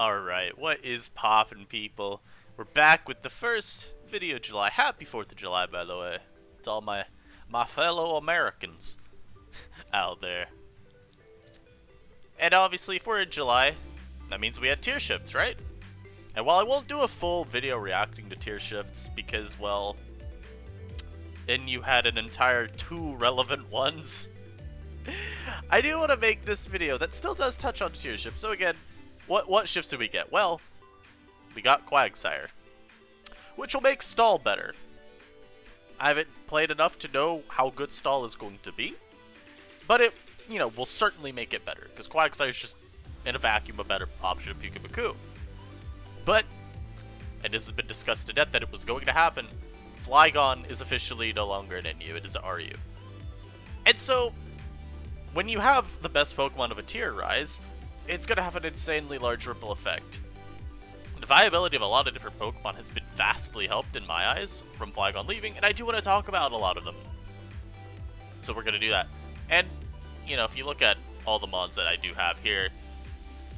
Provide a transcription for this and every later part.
Alright, what is poppin', people? We're back with the first video of July. Happy 4th of July, by the way. To all my fellow Americans out there. And obviously, if we're in July, that means we had tier shifts, right? And while I won't do a full video reacting to tier shifts, because, well, then you had an entire 2 relevant ones, I do want to make this video that still does touch on tier shifts. So again, what shifts did we get? Well, we got Quagsire, which will make Stall better. I haven't played enough to know how good Stall is going to be, but it, will certainly make it better, because Quagsire is just, in a vacuum, a better option of Pikachu. But, and this has been discussed to death that it was going to happen, Flygon is officially no longer an NU, it is an RU. And so, when you have the best Pokemon of a tier rise, it's going to have an insanely large ripple effect. The viability of a lot of different Pokemon has been vastly helped in my eyes from Flygon leaving, and I do want to talk about a lot of them. So we're going to do that. And, if you look at all the mons that I do have here,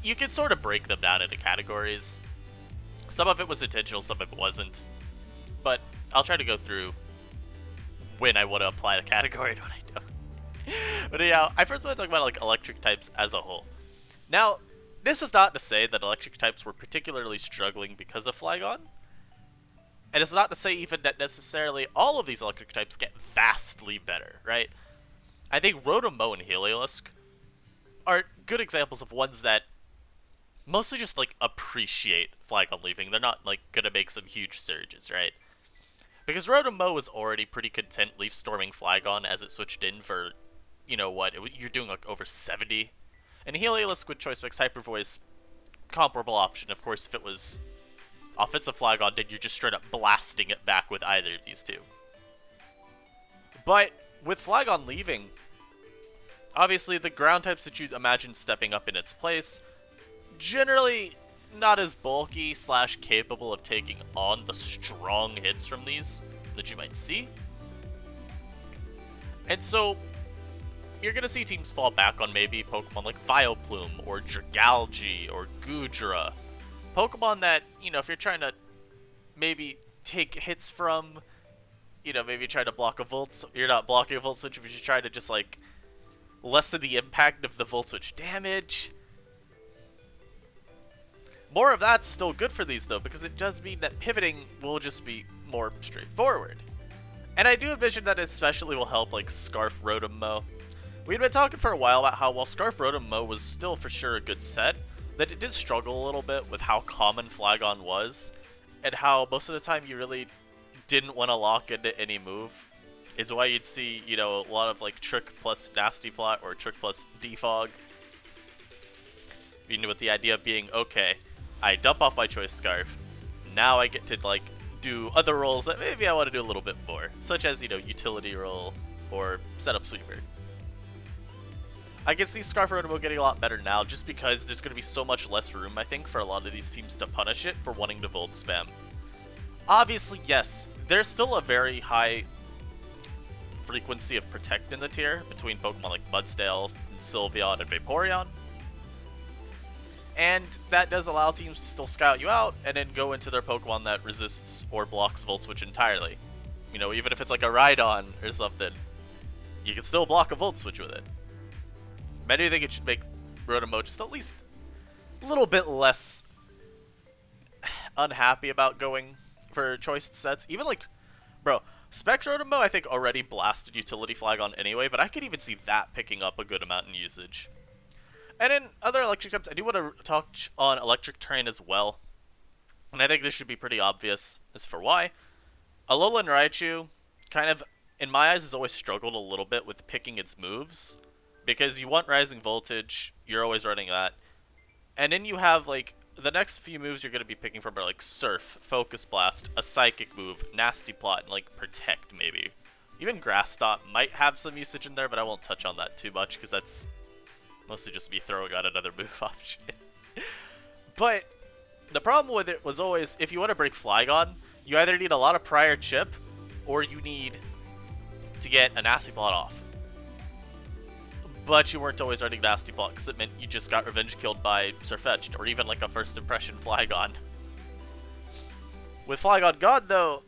you can sort of break them down into categories. Some of it was intentional, some of it wasn't. But I'll try to go through when I want to apply the category and when I don't. But yeah, I first want to talk about electric types as a whole. Now, this is not to say that electric types were particularly struggling because of Flygon. And it's not to say even that necessarily all of these electric types get vastly better, right? I think Rotom-Mow and Heliolisk are good examples of ones that mostly just, appreciate Flygon leaving. They're not, gonna make some huge surges, right? Because Rotom-Mow was already pretty content leaf-storming Flygon as it switched in for, you're doing, over 70. And Heliolisk with Choice Mix Hyper Voice, comparable option. Of course, if it was offensive Flygon, then you're just straight up blasting it back with either of these two. But with Flygon leaving, obviously the ground types that you imagine stepping up in its place, generally not as bulky / capable of taking on the strong hits from these that you might see. And so you're going to see teams fall back on maybe Pokemon like Vileplume or Dragalge or Goodra. Pokemon that, if you're trying to maybe take hits from, maybe try to block a Volt, you're not blocking a Volt Switch, but you're trying to just, lessen the impact of the Volt Switch damage. More of that's still good for these, though, because it does mean that pivoting will just be more straightforward. And I do envision that especially will help, Scarf Rotom-Mow. We'd been talking for a while about how, while Scarf Rotom-Mow was still for sure a good set, that it did struggle a little bit with how common Flygon was, and how most of the time you really didn't want to lock into any move. It's why you'd see, a lot of, Trick plus Nasty Plot or Trick plus Defog. With the idea being, okay, I dump off my Choice Scarf, now I get to, do other roles that maybe I want to do a little bit more, such as, Utility Roll or Setup Sweeper. I can see Scarf Rotom-Mow getting a lot better now, just because there's going to be so much less room, I think, for a lot of these teams to punish it for wanting to Volt Spam. Obviously, yes, there's still a very high frequency of Protect in the tier between Pokemon like Mudsdale, and Sylveon, and Vaporeon. And that does allow teams to still scout you out, and then go into their Pokemon that resists or blocks Volt Switch entirely. Even if it's like a Rhydon or something, you can still block a Volt Switch with it. I do think it should make Rotom-Mow just at least a little bit less unhappy about going for choice sets. Even Specs Rotom-Mow I think already blasted Utility Flygon anyway, but I could even see that picking up a good amount in usage. And in other electric types, I do want to touch on electric terrain as well. And I think this should be pretty obvious as for why. Alolan Raichu, kind of, in my eyes, has always struggled a little bit with picking its moves. Because you want Rising Voltage, you're always running that. And then you have, the next few moves you're going to be picking from are, Surf, Focus Blast, a Psychic move, Nasty Plot, and, Protect, maybe. Even Grass Stomp might have some usage in there, but I won't touch on that too much, because that's mostly just me throwing out another move option. But the problem with it was always, if you want to break Flygon, you either need a lot of prior chip, or you need to get a Nasty Plot off. but you weren't always running Nasty Plot because it meant you just got revenge killed by Sirfetch'd, or even like a first impression Flygon. With Flygon God, though,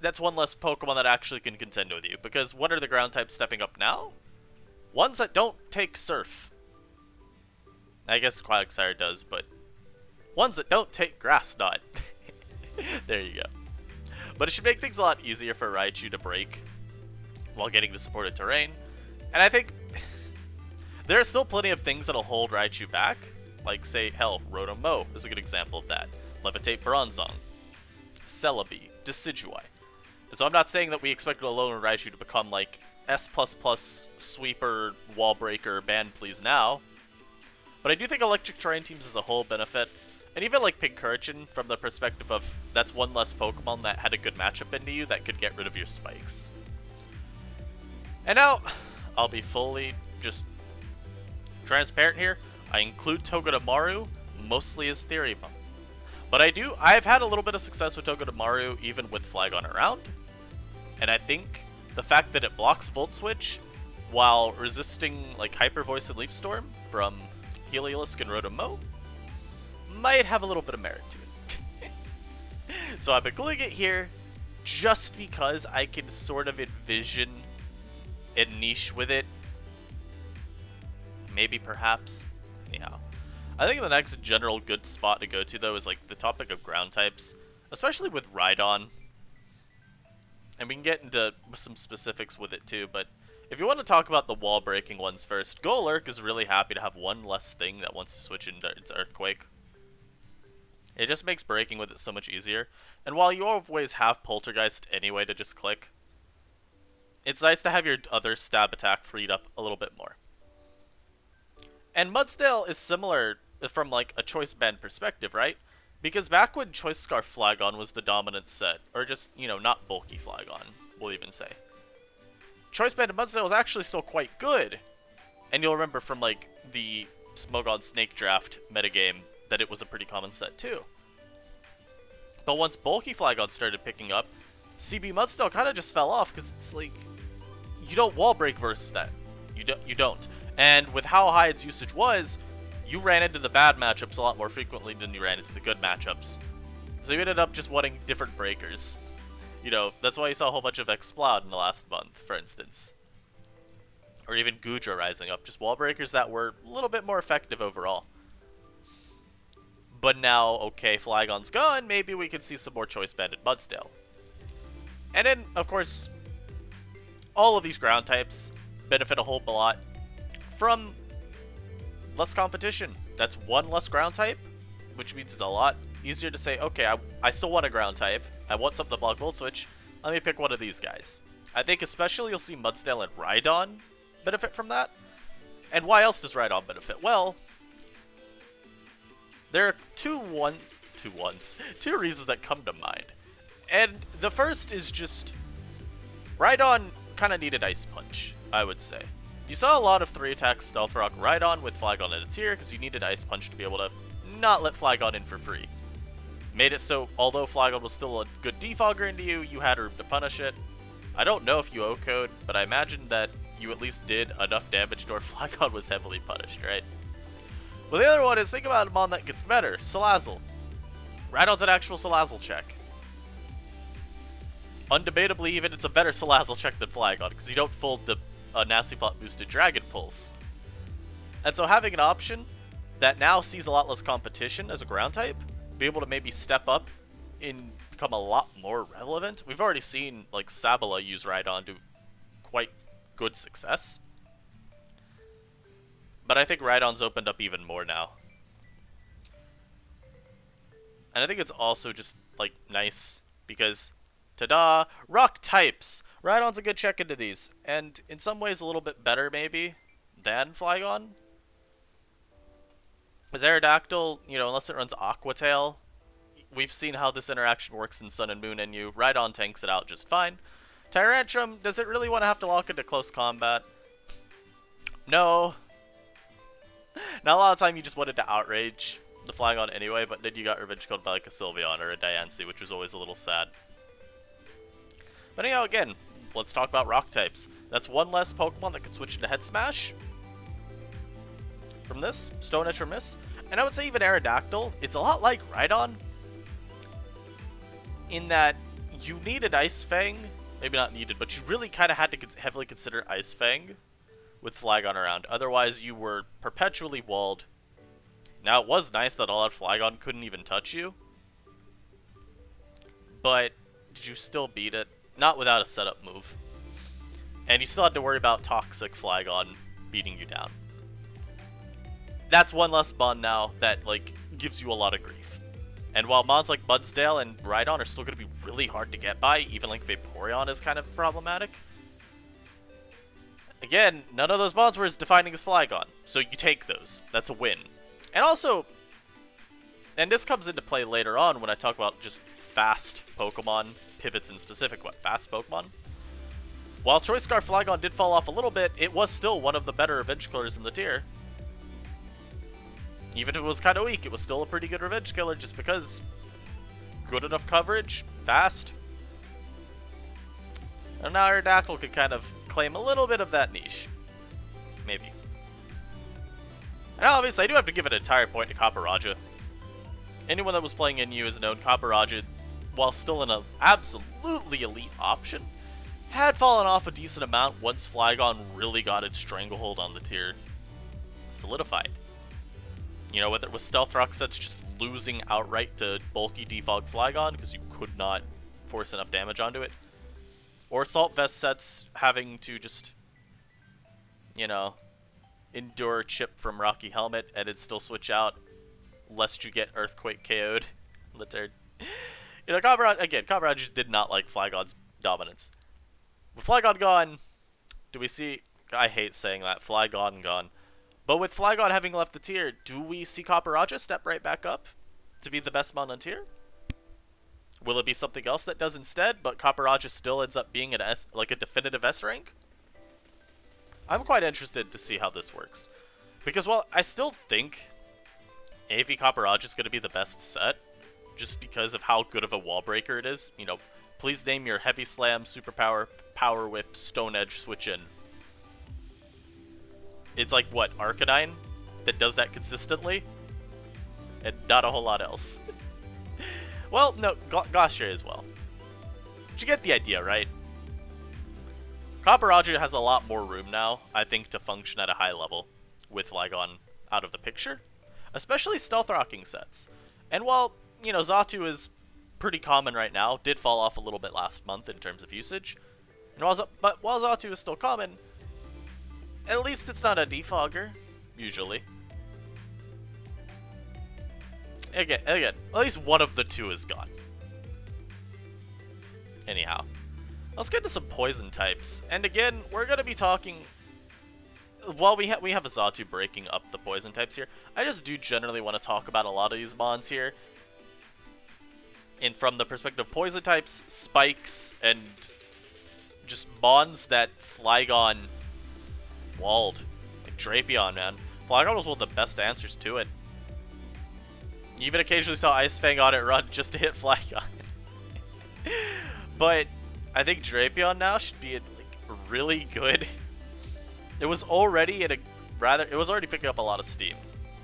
that's one less Pokemon that actually can contend with you, because what are the ground types stepping up now? Ones that don't take Surf. I guess Quagsire does, but ones that don't take Grass Knot. There you go. But it should make things a lot easier for Raichu to break while getting to supported terrain. And I think there are still plenty of things that'll hold Raichu back. Like, say, hell, Rotom-Mow is a good example of that. Levitate Bronzong, Celebi, Decidueye. And so I'm not saying that we expect Alolan Raichu to become like S++ sweeper, wall breaker, band please now. But I do think electric terrain teams as a whole benefit. And even like Pincurchin from the perspective of that's one less Pokemon that had a good matchup into you that could get rid of your spikes. And now, I'll be fully just transparent here. I include Togedemaru mostly as Theory Bump. But I've had a little bit of success with Togedemaru even with Flygon around. And I think the fact that it blocks Volt Switch while resisting like Hyper Voice and Leaf Storm from Heliolisk and Rotom-Mow might have a little bit of merit to it. So I'm including it here just because I can sort of envision a niche with it. Maybe, perhaps. Anyhow. I think the next general good spot to go to, though, is like the topic of ground types. Especially with Rhydon. And we can get into some specifics with it, too, but if you want to talk about the wall-breaking ones first, Golurk is really happy to have one less thing that wants to switch into its Earthquake. It just makes breaking with it so much easier. And while you always have Poltergeist anyway to just click, it's nice to have your other stab attack freed up a little bit more. And Mudsdale is similar from like a choice band perspective, right? Because back when Choice Scarf Flygon was the dominant set, or just, you know, not bulky Flygon, we'll even say, Choice Band of Mudsdale was actually still quite good. And you'll remember from like the Smogon Snake Draft metagame that it was a pretty common set too. But once bulky Flygon started picking up, CB Mudsdale kind of just fell off because it's like, you don't wall break versus that. You don't. And with how high its usage was, you ran into the bad matchups a lot more frequently than you ran into the good matchups. So you ended up just wanting different breakers. You know, that's why you saw a whole bunch of Exploud in the last month, for instance. Or even Goodra rising up, just wall breakers that were a little bit more effective overall. But now, okay, Flygon's gone, maybe we can see some more choice banded Mudsdale. And then, of course, all of these ground types benefit a whole lot from less competition. That's one less ground type, which means it's a lot easier to say, okay, I still want a ground type. I want something to block Volt Switch. Let me pick one of these guys. I think especially you'll see Mudsdale and Rhydon benefit from that. And why else does Rhydon benefit? Well, there are two reasons that come to mind. And the first is just, Rhydon kind of needed Ice Punch, I would say. You saw a lot of 3-attack Stealth Rock Rhydon with Flygon in its ear because you needed Ice Punch to be able to not let Flygon in for free. Made it so, although Flygon was still a good defogger into you, you had room to punish it. I don't know if you O-code, but I imagine that you at least did enough damage to where Flygon was heavily punished, right? Well, the other one is, think about a mon that gets better, Salazzle. Rhydon's an actual Salazzle check. Undebatably, even it's a better Salazzle check than Flygon, because you don't fold the Nasty Plot boosted Dragon Pulse. And so having an option that now sees a lot less competition as a ground type, be able to maybe step up and become a lot more relevant. We've already seen like Sabala use Rhydon to quite good success. But I think Rhydon's opened up even more now. And I think it's also just like nice because, ta-da, rock types! Rhydon's a good check into these, and in some ways a little bit better maybe than Flygon. As Aerodactyl, you know, unless it runs Aqua Tail, we've seen how this interaction works in Sun and Moon NU. Rhydon tanks it out just fine. Tyrantrum, does it really want to have to lock into close combat? No. Not a lot of time you just wanted to outrage the Flygon anyway, but then you got revenge killed by like a Sylveon or a Diancie, which was always a little sad. But anyhow, again, let's talk about rock types. That's one less Pokemon that can switch into Head Smash. from this, Stone Edge from this, and I would say even Aerodactyl, it's a lot like Rhydon, in that you needed Ice Fang, maybe not needed, but you really kind of had to heavily consider Ice Fang with Flygon around, otherwise you were perpetually walled. Now it was nice that all-out Flygon couldn't even touch you, but did you still beat it? Not without a setup move. And you still had to worry about Toxic Flygon beating you down. That's one less mon now that, like, gives you a lot of grief. And while mons like Budsdale and Rhydon are still going to be really hard to get by, even like Vaporeon is kind of problematic. Again, none of those mons were as defining as Flygon, so you take those. That's a win. And also, and this comes into play later on when I talk about just fast Pokemon, pivots in specific, fast Pokemon. While Choice Scarf Flygon did fall off a little bit, it was still one of the better Revenge Killers in the tier. Even if it was kind of weak, it was still a pretty good Revenge Killer just because good enough coverage, fast. And now Aerodactyl could kind of claim a little bit of that niche. Maybe. And obviously, I do have to give an entire point to Copperajah. Anyone that was playing NU has known Copperajah, while still an absolutely elite option, had fallen off a decent amount once Flygon really got its stranglehold on the tier solidified. You know, whether it was Stealth Rock sets just losing outright to bulky Defog Flygon because you could not force enough damage onto it, or Salt Vest sets having to just, you know, endure chip from Rocky Helmet and it'd still switch out lest you get Earthquake KO'd in the turn. You know, Copperajah just did not like Flygon's dominance. With Flygon gone, do we see... I hate saying that, Flygon gone. But with Flygon having left the tier, do we see Copperajah step right back up to be the best mon on tier? Will it be something else that does instead, but Copperajah still ends up being like a definitive S rank? I'm quite interested to see how this works. Because, well, I still think AV Copperajah is going to be the best set, just because of how good of a wall breaker it is. You know, please name your Heavy Slam, Superpower, Power Whip, Stone Edge, switch in. It's like, what, Arcanine that does that consistently? And not a whole lot else. Well, no, Glacier as well. But you get the idea, right? Copperajah has a lot more room now, I think, to function at a high level with Flygon out of the picture. Especially Stealth Rocking sets. And while, you know, Xatu is pretty common right now, did fall off a little bit last month in terms of usage. And while Xatu is still common, at least it's not a defogger, usually. Again, at least one of the two is gone. Anyhow, let's get into some poison types. And again, we're going to be talking... While we have a Xatu breaking up the poison types here, I just do generally want to talk about a lot of these mons here. And from the perspective of poison types, spikes, and just mons that Flygon walled. Like Drapion, man. Flygon was one of the best answers to it. You even occasionally saw Ice Fang on it run just to hit Flygon. But I think Drapion now should be like really good. It was already at a it was already picking up a lot of steam,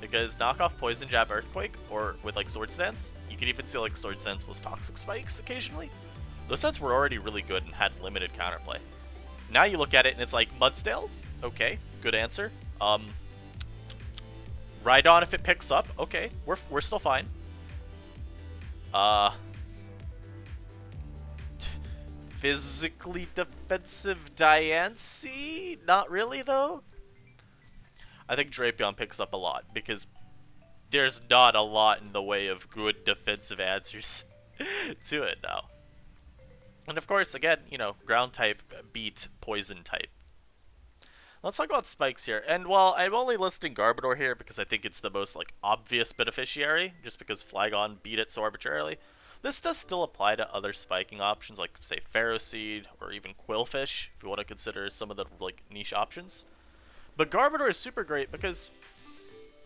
because knockoff Poison Jab Earthquake, or with like Sword Stance, you could even see like Sword Stance was Toxic Spikes occasionally. Those sets were already really good and had limited counterplay. Now you look at it and it's like Mudsdale, okay, good answer. Rhydon if it picks up, okay, we're still fine. Physically defensive Diancie? Not really, though. I think Drapion picks up a lot, because there's not a lot in the way of good defensive answers to it now. And of course, again, you know, ground type beat poison type. Let's talk about spikes here. And while I'm only listing Garbodor here because I think it's the most like obvious beneficiary, just because Flygon beat it so arbitrarily, this does still apply to other spiking options like, say, Ferroseed or even Quillfish, if you want to consider some of the like niche options. But Garbodor is super great because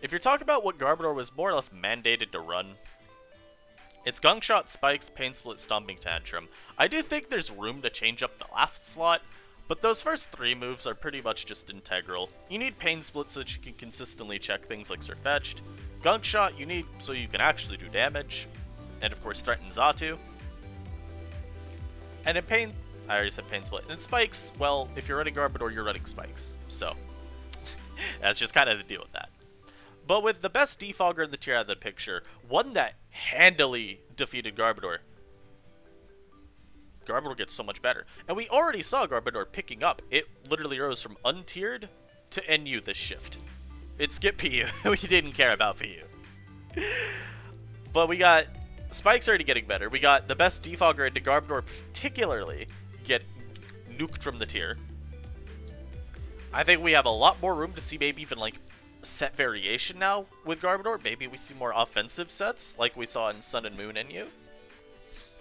if you're talking about what Garbodor was more or less mandated to run, it's Gunk Shot, Spikes, Pain Split, Stomping Tantrum. I do think there's room to change up the last slot, But those first 3 moves are pretty much just integral. You need Pain Split so that you can consistently check things like Surfetched. Gunk Shot you need so you can actually do damage. And of course Threaten Xatu. And in Pain... I already said Pain Split. And in Spikes, well, if you're running Garbodor, you're running Spikes. So, that's just kind of the deal with that. But with the best defogger in the tier out of the picture, one that handily defeated Garbodor, Garbodor gets so much better. And we already saw Garbodor picking up. It literally rose from untiered to NU this shift. It skipped PU. We didn't care about PU. But we got Spike's already getting better. We got the best defogger into Garbodor particularly get nuked from the tier. I think we have a lot more room to see maybe even like set variation now with Garbodor. Maybe we see more offensive sets like we saw in Sun and Moon NU.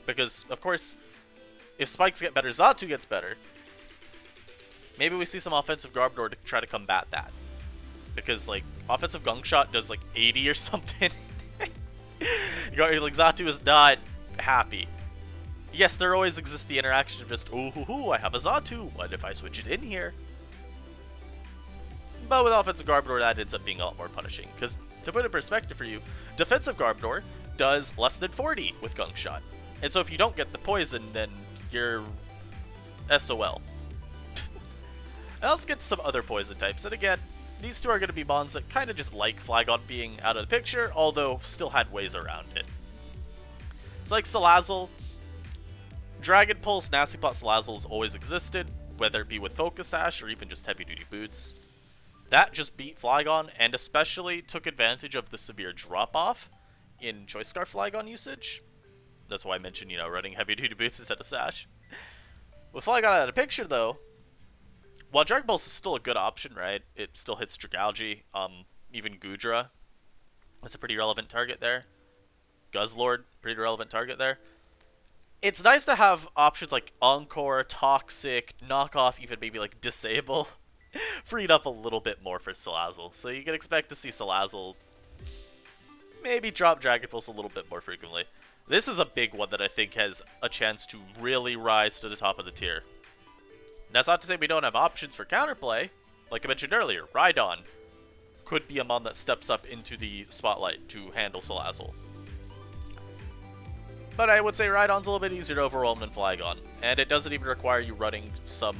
Because, of course, if Spikes get better, Xatu gets better. Maybe we see some offensive Garbodor to try to combat that. Because, like, offensive Gunk Shot does, like, 80 or something. Like, Xatu is not happy. Yes, there always exists the interaction of just, ooh, hoo, hoo, I have a Xatu. What if I switch it in here? But with offensive Garbodor, that ends up being a lot more punishing. Because, to put it in perspective for you, defensive Garbodor does less than 40 with Gunk Shot. And so if you don't get the poison, then you're SOL. Now let's get to some other poison types. And again, these two are going to be mons that kind of just like Flygon being out of the picture, although still had ways around it. So like Salazzle, Dragon Pulse, Nasty Plot Salazzle has always existed, whether it be with Focus Sash or even just Heavy Duty Boots. That just beat Flygon, and especially took advantage of the severe drop-off in Choice Scarf Flygon usage. That's why I mentioned, you know, running Heavy Duty Boots instead of Sash. With Flygon out of the picture, though, while Dragon Pulse is still a good option, right? It still hits Dragalge. Even Goodra is a pretty relevant target there. Guzzlord, pretty relevant target there. It's nice to have options like Encore, Toxic, Knockoff, even maybe like Disable, freed up a little bit more for Salazzle. So you can expect to see Salazzle maybe drop Dragon Pulse a little bit more frequently. This is a big one that I think has a chance to really rise to the top of the tier. That's not to say we don't have options for counterplay. Like I mentioned earlier, Rhydon could be a mon that steps up into the spotlight to handle Salazzle. But I would say Rhydon's a little bit easier to overwhelm than Flygon, and it doesn't even require you running some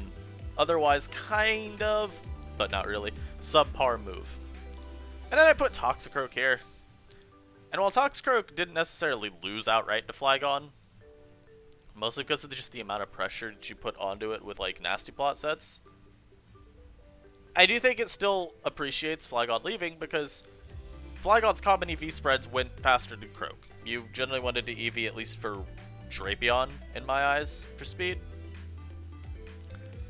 otherwise kind of, but not really, subpar move. And then I put Toxicroak here. And while Toxicroak didn't necessarily lose outright to Flygon, mostly because of just the amount of pressure that you put onto it with like Nasty Plot sets, I do think it still appreciates Flygon leaving because Flygon's common EV spreads went faster than Croak. You generally wanted to EV at least for Drapion, in my eyes, for speed.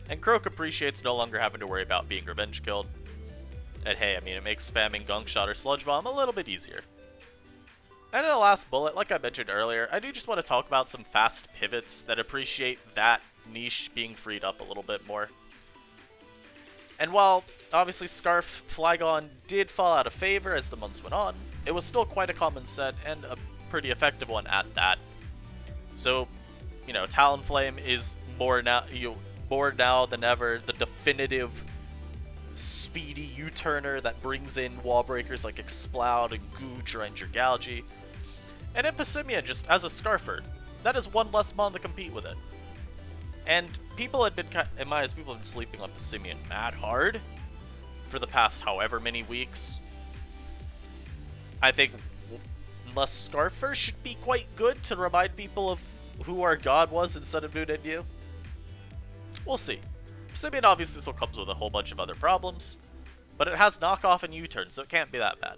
And Croak appreciates no longer having to worry about being revenge killed. And hey, I mean, it makes spamming Gunk Shot or Sludge Bomb a little bit easier. And in the last bullet, like I mentioned earlier, I do just want to talk about some fast pivots that appreciate that niche being freed up a little bit more. And while, obviously, Scarf Flygon did fall out of favor as the months went on, it was still quite a common set and a pretty effective one at that. So, you know, Talonflame is more now than ever the definitive speedy U-turner that brings in wall breakers like Exploud and Goodra and Dragalge. And in Passimian, just as a Scarfer, that is one less mon to compete with it. And people had been, in my eyes, people have been sleeping on Passimian mad hard for the past however many weeks. I think unless Scarfer should be quite good to remind people of who our god was in Sun and Moon NU. We'll see. Passimian obviously still comes with a whole bunch of other problems, but it has knockoff and U-turn, so it can't be that bad.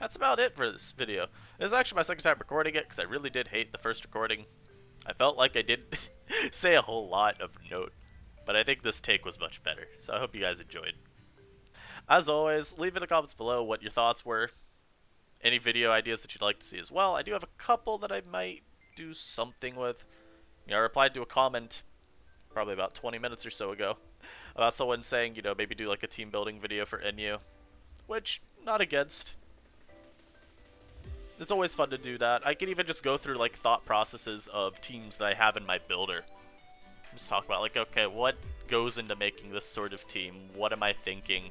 That's about it for this video. This is actually my second time recording it, because I really did hate the first recording. I felt like I didn't say a whole lot of note, but I think this take was much better, so I hope you guys enjoyed. As always, leave in the comments below what your thoughts were, any video ideas that you'd like to see as well. I do have a couple that I might do something with. You know, I replied to a comment probably about 20 minutes or so ago about someone saying, you know, maybe do like a team building video for NU, which, not against. It's always fun to do that. I can even just go through like thought processes of teams that I have in my builder. Just talk about, like, okay, what goes into making this sort of team? What am I thinking?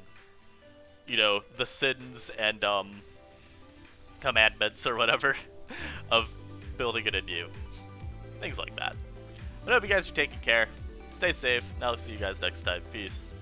You know, the sins and, commandments or whatever of building it anew. Things like that. But I hope you guys are taking care. Stay safe, and I'll see you guys next time. Peace.